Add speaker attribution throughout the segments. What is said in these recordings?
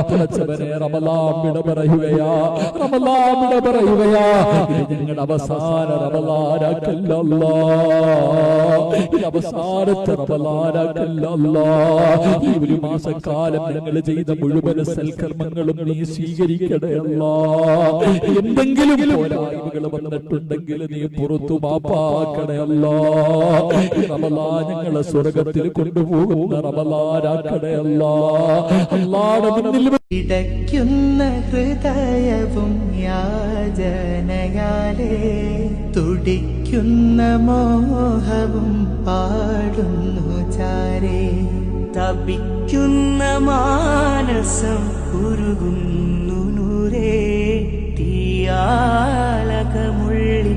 Speaker 1: പടച്ചവനെ റമളാൻ വിട പറയുകയാ, റമളാൻ വിട പറയുകയാ. ഇത് ഞങ്ങളുടെ അവസാന റമളാനാക്കല്ല അല്ലാഹ്, ഇത് അവസാനത്തെ റമളാനാക്കല്ല അല്ലാഹ്. ഈ ഒരു മാസക്കാലം ഞങ്ങൾ ചെയ്ത മുഴുവൻ സൽക്കർമ്മങ്ങളും നീ സ്വീകരിക്കണേ അല്ലാഹ്. എന്തെങ്കിലും പോരായ്മകൾ വന്നിട്ടുണ്ടെങ്കിൽ നീ പുറത്തു മാപ്പാക്കണേ അല്ലാഹ്. റമളാൻ ഞങ്ങളെ സ്വർഗ്ഗത്തിൽ കൊണ്ടുപോകുന്ന റമളാനാക്കണേ അല്ലാഹ്. അല്ലാഹുവിന്റെ മുന്നിൽ
Speaker 2: ഇടയ്ക്കുന്ന ഹൃദയവും യാചനയാലേ തുടിക്കുന്ന മോഹവും പാടുന്നു ചാരേ, തപിക്കുന്ന മാനസം ഉരുകുന്നു നൂരേ, തീയാലകമുള്ളിൽ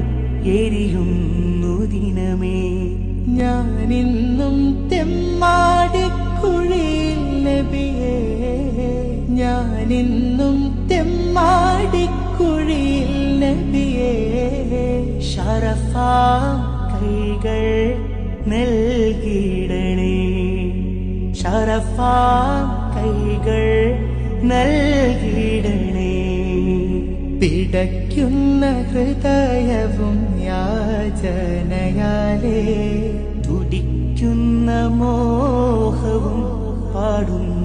Speaker 2: എരിയുന്നു ദിനമേ. ഞാനിന്നും തെമ്മാടിക്കുഴിയിൽ നബിയേ, ഞാനിന്നും തെമ്മാടിക്കുഴിയിൽ നബിയേ. ശറഫാ കൈകൾ നൽകിടണേ, ശറഫാ കൈകൾ നൽകിടണേ. പിടയ്ക്കുന്ന ഹൃദയവും യാചനയാലേ തുടിക്കുന്ന മോഹവും പാടുന്നു